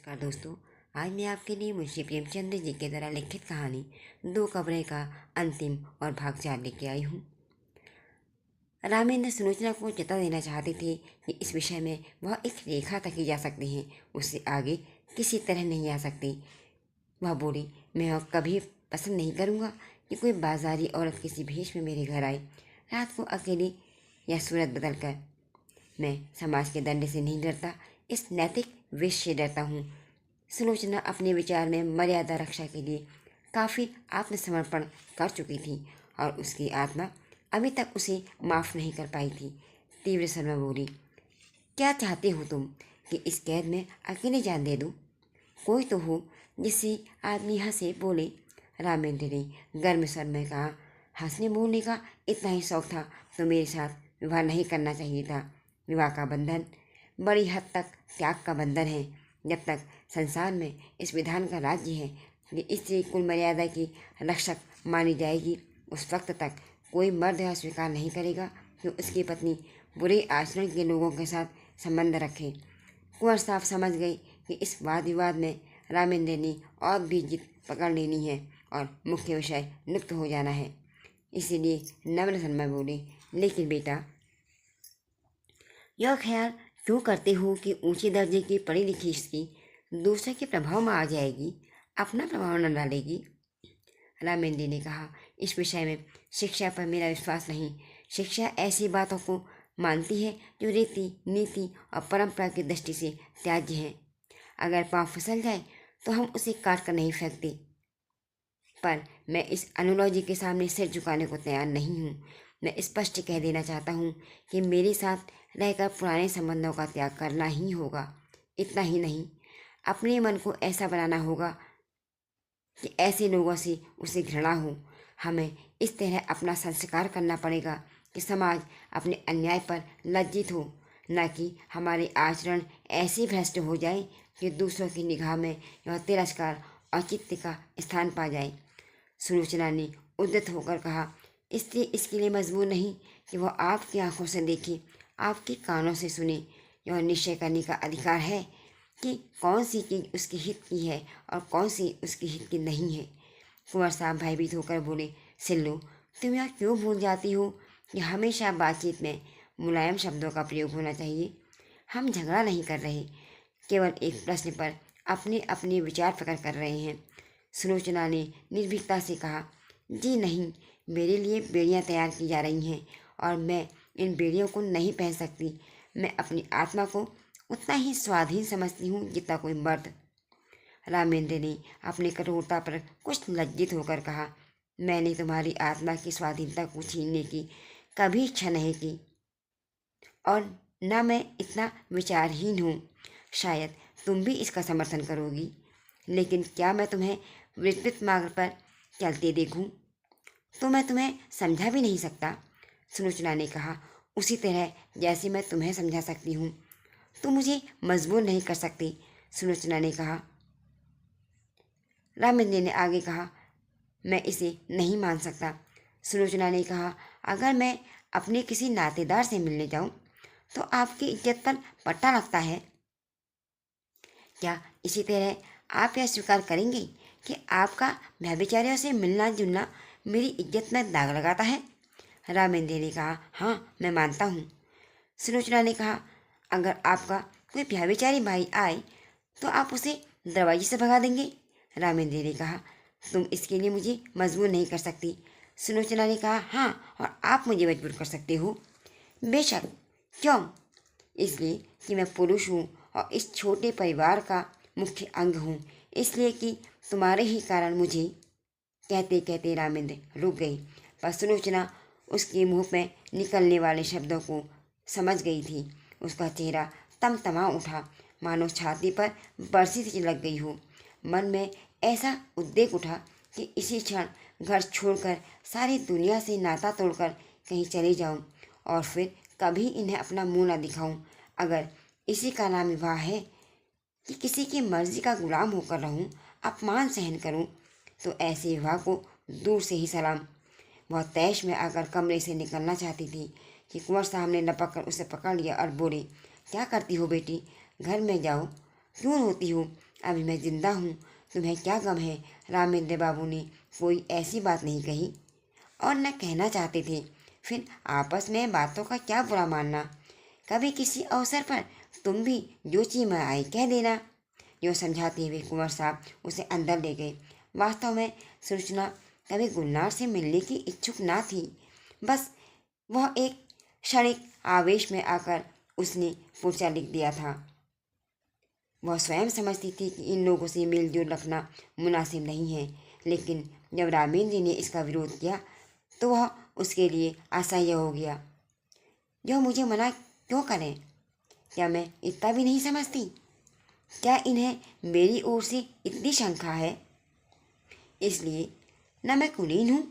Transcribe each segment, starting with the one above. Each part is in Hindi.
नमस्कार दोस्तों। आज मैं आपके लिए मुंशी प्रेमचंद जी के द्वारा लिखित कहानी दो कब्रें का अंतिम और भाग 4 लेके आई हूँ। रामेंद्र सुलोचना को चेता देना चाहते थे कि इस विषय में वह एक रेखा तक ही जा सकते हैं, उससे आगे किसी तरह नहीं आ सकते। वह बोली, मैं अब कभी पसंद नहीं करूँगा कि कोई बाजारी औरत किसी भेष में मेरे घर आए, रात को अकेली या सूरत बदल कर। मैं समाज के दंड से नहीं डरता, इस नैतिक विष से डरता हूँ। सुलोचना अपने विचार में मर्यादा रक्षा के लिए काफ़ी आत्मसमर्पण कर चुकी थी और उसकी आत्मा अभी तक उसे माफ़ नहीं कर पाई थी। तीव्र स्वर में बोली, क्या चाहते हो तुम कि इस कैद में अकेले जान दे दूँ? कोई तो हो जिससे आदमी हंसे बोले। रामेंद्र ने गर्म स्वर में कहा, हंसने बोलने का इतना ही शौक था तो मेरे साथ विवाह नहीं करना चाहिए था। विवाह का बंधन बड़ी हद तक त्याग का बंधन है। जब तक संसार में इस विधान का राज्य है कि स्त्री कुल मर्यादा की रक्षक मानी जाएगी, उस वक्त तक कोई मर्द यह स्वीकार नहीं करेगा कि उसकी पत्नी बुरे आचरण के लोगों के साथ संबंध रखे। कुंवर साहब समझ गए कि इस वाद विवाद में रामेंद्र ने और भी जिद पकड़ लेनी है और मुख्य विषय लुप्त हो जाना है। इसीलिए नम्र स्वर में बोले, लेकिन बेटा, यह ख्याल क्यों करते हो कि ऊंचे दर्जे की पढ़ी लिखी स्त्री दूसरे के प्रभाव में आ जाएगी, अपना प्रभाव न डालेगी? रामेंद्र ने कहा, इस विषय में शिक्षा पर मेरा विश्वास नहीं। शिक्षा ऐसी बातों को मानती है जो रीति नीति और परंपरा की दृष्टि से त्याज्य है। अगर पाँव फिसल जाए तो हम उसे काट कर नहीं फेंकते, पर मैं इस अनुलॉजी के सामने सिर झुकाने को तैयार नहीं हूँ। मैं स्पष्ट कह देना चाहता हूँ कि मेरे साथ रहकर पुराने संबंधों का त्याग करना ही होगा। इतना ही नहीं, अपने मन को ऐसा बनाना होगा कि ऐसे लोगों से उसे घृणा हो। हमें इस तरह अपना संस्कार करना पड़ेगा कि समाज अपने अन्याय पर लज्जित हो, न कि हमारे आचरण ऐसे भ्रष्ट हो जाए कि दूसरों की निगाह में यह तिरस्कार औचित्य का स्थान पा जाए। सुलोचना ने उद्यत होकर कहा, स्त्री इसके लिए मजबूर नहीं कि वह आपकी आंखों से देखे, आपके कानों से सुने। यह निश्चय करने का अधिकार है कि कौन सी चीज़ उसके हित की है और कौन सी उसके हित की नहीं है। कुंवर साहब भयभीत होकर बोले, सिल्लू, तुम यह क्यों भूल जाती हो कि हमेशा बातचीत में मुलायम शब्दों का प्रयोग होना चाहिए। हम झगड़ा नहीं कर रहे, केवल एक प्रश्न पर अपने अपने विचार प्रकट कर रहे हैं। सुलोचना ने निर्भीकता से कहा, जी नहीं, मेरे लिए बेड़ियाँ तैयार की जा रही हैं और मैं इन बेड़ियों को नहीं पहन सकती। मैं अपनी आत्मा को उतना ही स्वाधीन समझती हूँ जितना कोई मर्द। रामेंद्र ने अपनी कठोरता पर कुछ लज्जित होकर कहा, मैंने तुम्हारी आत्मा की स्वाधीनता को छीनने की कभी इच्छा नहीं की और न मैं इतना विचारहीन हूँ। शायद तुम भी इसका समर्थन करोगी, लेकिन क्या मैं तुम्हें विस्तृत मार्ग पर चलते देखूं तो मैं तुम्हें समझा भी नहीं सकता। सुलोचना ने कहा, उसी तरह जैसे मैं तुम्हें समझा सकती हूँ, तुम मुझे मजबूर नहीं कर सकती। सुलोचना ने कहा। रामेंद्र ने आगे कहा, मैं इसे नहीं मान सकता। सुलोचना ने कहा, अगर मैं अपने किसी नातेदार से मिलने जाऊं तो आपकी इज्जत पर पट्टा लगता है। क्या इसी तरह आप यह स्वीकार करेंगे कि आपका व्यभिचारियों से मिलना जुलना मेरी इज्जत में दाग लगाता है? रामेंद्र ने कहा, हाँ, मैं मानता हूँ। सुलोचना ने कहा, अगर आपका कोई व्यभिचारी भाई आए तो आप उसे दरवाजे से भगा देंगे? रामेंद्र ने कहा, तुम इसके लिए मुझे मजबूर नहीं कर सकती। सुलोचना ने कहा, हाँ, और आप मुझे मजबूर कर सकते हो। बेशक। क्यों? इसलिए कि मैं पुरुष हूँ और इस छोटे परिवार का मुख्य अंग हूँ, इसलिए कि तुम्हारे ही कारण मुझे। कहते कहते रामेंद्र रुक गई, पर सुलोचना उसके मुंह में निकलने वाले शब्दों को समझ गई थी। उसका चेहरा तमतमा उठा, मानो छाती पर बरसी से लग गई हो। मन में ऐसा उद्वेग उठा कि इसी क्षण घर छोड़कर सारी दुनिया से नाता तोड़कर कहीं चले जाऊं और फिर कभी इन्हें अपना मुंह न दिखाऊं। अगर इसी का नाम विवाह है कि किसी की मर्जी का गुलाम होकर रहूं, अपमान सहन करूं, तो ऐसे विवाह को दूर से ही सलाम। वह तैश में आकर कमरे से निकलना चाहती थी कि कुंवर साहब ने लपक कर उसे पकड़ लिया और बोले, क्या करती हो बेटी, घर में जाओ, क्यों रोती हो? अभी मैं जिंदा हूँ, तुम्हें क्या गम है? रामेंद्र बाबू ने कोई ऐसी बात नहीं कही और न कहना चाहते थे। फिर आपस में बातों का क्या बुरा मानना। कभी किसी अवसर पर तुम भी जो चीज में आई कह देना। जो समझाते हुए कुंवर साहब उसे अंदर ले गए। वास्तव में सुलोचना कभी गुलनार से मिलने की इच्छुक ना थी। बस वह एक क्षणिक आवेश में आकर उसने पुर्जा लिख दिया था। वह स्वयं समझती थी कि इन लोगों से मिलजुल रखना मुनासिब नहीं है, लेकिन जब रामेंद्र ने इसका विरोध किया तो वह उसके लिए असह्य हो गया। जो मुझे मना क्यों करें? क्या मैं इतना भी नहीं समझती? क्या इन्हें मेरी ओर से इतनी शंका है? इसलिए न मैं कुलीन हूँ।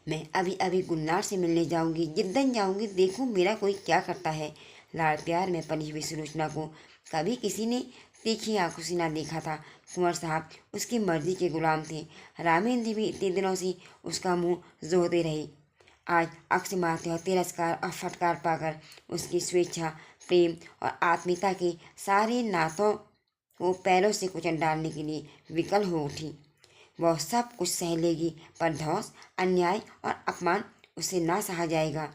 मैं अभी अभी गुलनार से मिलने जाऊंगी, जिद्दन जाऊंगी, देखूं मेरा कोई क्या करता है। लाड़ प्यार में पली हुई सुलोचना को कभी किसी ने तीखी आंखों से ना देखा था। कुंवर साहब उसकी मर्जी के गुलाम थे। रामेंद्र भी इतने दिनों से उसका मुंह जोहते रहे। आज अकस्मात और तिरस्कार और फटकार पाकर उसकी स्वेच्छा, प्रेम और आत्मीयता के सारे नातों को पैरों से कुचल डालने के लिए विकल हो उठी। वह सब कुछ सह लेगी, पर धौंस, अन्याय और अपमान उसे ना सहा जाएगा।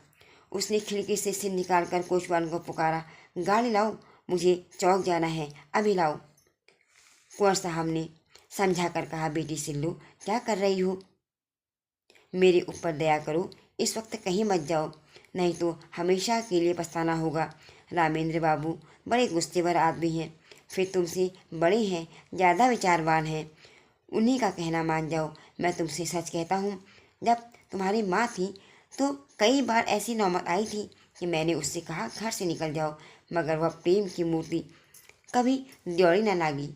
उसने खिड़की से सिर निकालकर कोचवान को पुकारा, गाड़ी लाओ, मुझे चौक जाना है, अभी लाओ। कुंवर साहब ने समझा कर कहा, बेटी सिल्लू क्या कर रही हो? मेरे ऊपर दया करो, इस वक्त कहीं मत जाओ, नहीं तो हमेशा के लिए पछताना होगा। रामेंद्र बाबू बड़े गुस्सेवर आदमी हैं, फिर तुमसे बड़े हैं, ज़्यादा विचारवान हैं। उन्हीं का कहना मान जाओ। मैं तुमसे सच कहता हूँ, जब तुम्हारी माँ थी तो कई बार ऐसी नौबत आई थी कि मैंने उससे कहा घर से निकल जाओ, मगर वह प्रेम की मूर्ति कभी द्योड़ी न लागी।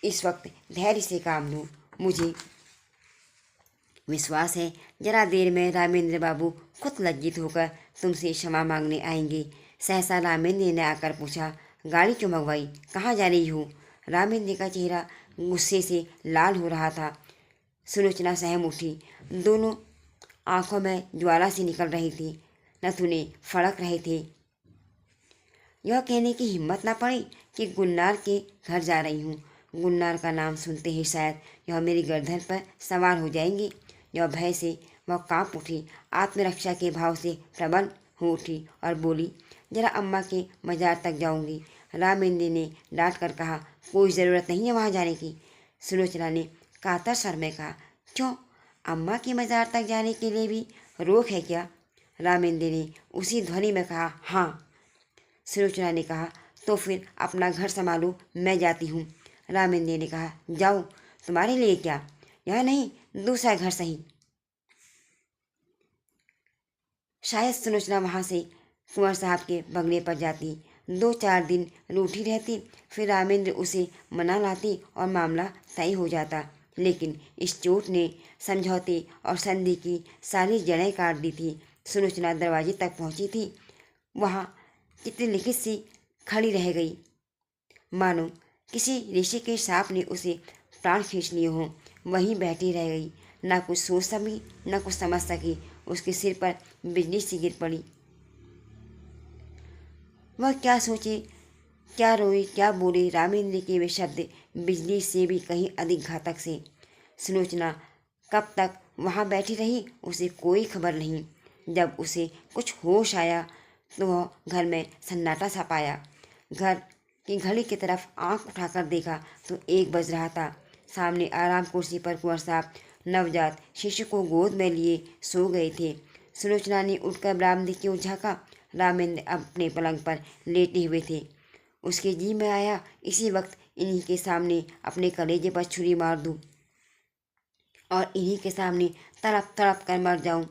इस वक्त धैर्य से काम लो, मुझे विश्वास है जरा देर में रामेंद्र बाबू खुद लज्जित होकर तुमसे क्षमा मांगने आएंगे। सहसा रामेंद्र ने आकर पूछा, गाड़ी क्यों मंगवाई, कहाँ जा रही हो? रामेंद्र का चेहरा गुस्से से लाल हो रहा था। सुलोचना सहम उठी। दोनों आंखों में ज्वाला सी निकल रही थी, नथुने फड़क रहे थे। यह कहने की हिम्मत ना पड़ी कि गुलनार के घर जा रही हूँ। गुलनार का नाम सुनते ही शायद यह मेरी गर्दन पर सवार हो जाएंगी। यह भय से वह कांप उठी, आत्मरक्षा के भाव से प्रबल हो उठी और बोली, जरा अम्मा के मजार तक जाऊंगी। रामेंद्र ने डांट कर कहा, कोई ज़रूरत नहीं है वहाँ जाने की। सुलोचना ने कातर स्वर में कहा, क्यों, अम्मा के मजार तक जाने के लिए भी रोक है क्या? रामेंद्र ने उसी ध्वनि में कहा, हाँ। सुलोचना ने कहा, तो फिर अपना घर संभालो, मैं जाती हूँ। रामेंद्र ने कहा, जाओ, तुम्हारे लिए क्या, यह नहीं दूसरा घर सही। शायद सुलोचना वहाँ से कुंवर साहब के बंगले पर जाती, 2-4 दिन रूठी रहती, फिर रामेंद्र उसे मना लाती और मामला तय हो जाता। लेकिन इस चोट ने समझौते और संधि की सारी जड़ें काट दी थी। सुलोचना दरवाजे तक पहुंची थी, वहाँ चित्रलिखित सी खड़ी रह गई, मानो किसी ऋषि के सांप ने उसे प्राण खींच लिए हों। वहीं बैठी रह गई, ना कुछ सोच सकी, ना कुछ समझ सकी। उसके सिर पर बिजली सी गिर पड़ी। वह क्या सोचे, क्या रोए, क्या बोले? रामेंद्र के वे शब्द बिजली से भी कहीं अधिक घातक से। सुलोचना कब तक वहाँ बैठी रही, उसे कोई खबर नहीं। जब उसे कुछ होश आया तो वह घर में सन्नाटा सा पाया। घर की घड़ी की तरफ आंख उठाकर देखा तो 1 बज रहा था। सामने आराम कुर्सी पर कुंवर साहब नवजात शिशु को गोद में लिए सो गए थे। सुलोचना ने उठकर बरामदे की ओर झाँका। रामेंद्र अपने पलंग पर लेटे हुए थे। उसके जी में आया, इसी वक्त इन्हीं के सामने अपने कलेजे पर छुरी मार दूं और इन्हीं के सामने तड़प तड़प कर मर जाऊं।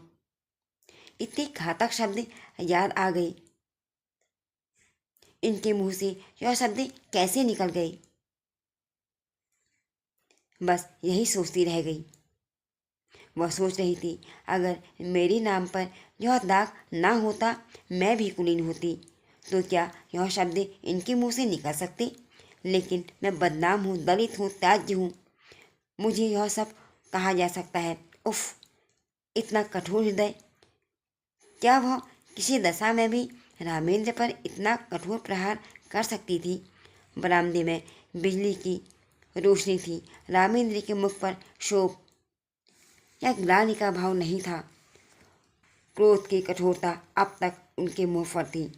इतने घातक शब्द याद आ गए। इनके मुंह से यह शब्द कैसे निकल गए? बस यही सोचती रह गई। वह सोच रही थी, अगर मेरे नाम पर यह दाग ना होता, मैं भी कुलीन होती, तो क्या यह शब्द इनके मुंह से निकल सकते? लेकिन मैं बदनाम हूँ, दलित हूँ, त्याज्य हूँ, मुझे यह सब कहा जा सकता है। उफ, इतना कठोर हृदय! क्या वह किसी दशा में भी रामेंद्र पर इतना कठोर प्रहार कर सकती थी? बरामदे में बिजली की रोशनी थी। रामेंद्र के मुख पर शोक या ग्लानि का भाव नहीं था। क्रोध की कठोरता अब तक उनके मुंह पर थी।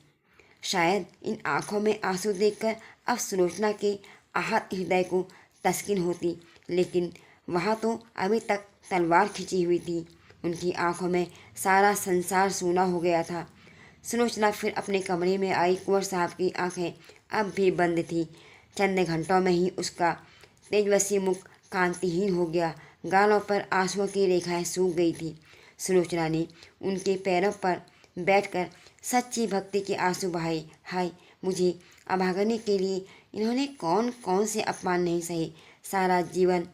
शायद इन आंखों में आंसू देखकर अब सुलोचना के आहत हृदय को तस्कीन होती, लेकिन वहाँ तो अभी तक तलवार खिंची हुई थी। उनकी आंखों में सारा संसार सूना हो गया था। सुलोचना फिर अपने कमरे में आई। कुंवर साहब की आंखें अब भी बंद थीं। चंद घंटों में ही उसका तेजस्वी मुख कांतिहीन हो गया। गालों पर आंसुओं की रेखाएं सूख गई थी। सुलोचना ने उनके पैरों पर बैठकर सच्ची भक्ति के आंसू बहाए। हाय, मुझे अभागने के लिए इन्होंने कौन कौन से अपमान नहीं सहे। सारा जीवन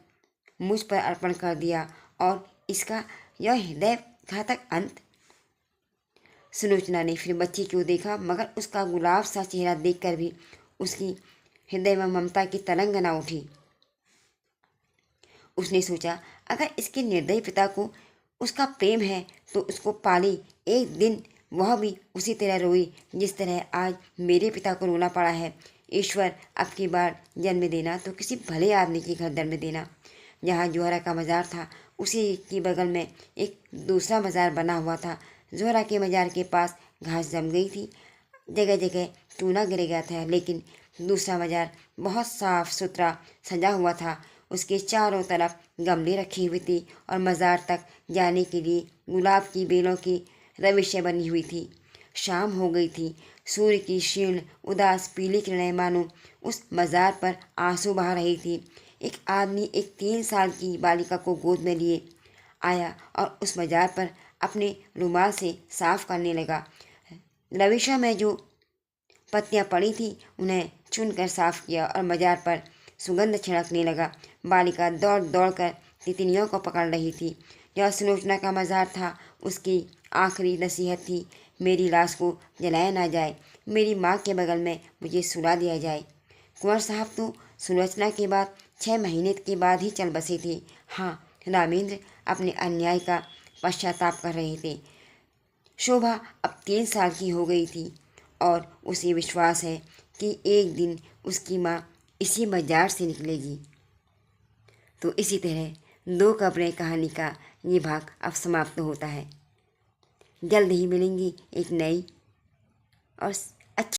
मुझ पर अर्पण कर दिया और इसका यह हृदय घातक अंत। सुलोचना ने फिर बच्ची को देखा, मगर उसका गुलाब सा चेहरा देखकर भी उसकी हृदय में ममता की तरंग न उठी। उसने सोचा, अगर इसके निर्दयी पिता को उसका प्रेम है तो उसको पाली एक दिन वह भी उसी तरह रोई जिस तरह आज मेरे पिता को रोना पड़ा है। ईश्वर, अब की बार जन्म देना तो किसी भले आदमी के घर जन्म देना। जहाँ जोहरा का मज़ार था उसी के बगल में एक दूसरा मज़ार बना हुआ था। जोहरा के मज़ार के पास घास जम गई थी, जगह जगह चूना गिर गया था, लेकिन दूसरा मज़ार बहुत साफ सुथरा सजा हुआ था। उसके चारों तरफ गमले रखी हुई थी और मज़ार तक जाने के लिए गुलाब की बेलों की रविशें बनी हुई थी। शाम हो गई थी। सूर्य की क्षीण उदास पीली किरणें मानो उस मज़ार पर आंसू बहा रही थी। एक आदमी एक 3 साल की बालिका को गोद में लिए आया और उस मज़ार पर अपने रुमाल से साफ करने लगा। रविशा में जो पत्तियां पड़ी थी उन्हें चुनकर साफ किया और मज़ार पर सुगंध छिड़कने लगा। बालिका दौड़ दौड़ कर तितलियों को पकड़ रही थी। यह सुलोचना का मज़ार था। उसकी आखिरी नसीहत थी, मेरी लाश को जलाया ना जाए, मेरी माँ के बगल में मुझे सुला दिया जाए। कुंवर साहब तो सुलोचना के बाद 6 महीने के बाद ही चल बसे थे। हाँ, रामेंद्र अपने अन्याय का पश्चाताप कर रहे थे। शोभा अब 3 साल की हो गई थी और उसे विश्वास है कि एक दिन उसकी माँ इसी मज़ार से निकलेगी। तो इसी तरह 2 कब्रें कहानी का ये भाग अब समाप्त होता है। जल्द ही मिलेंगी एक नई और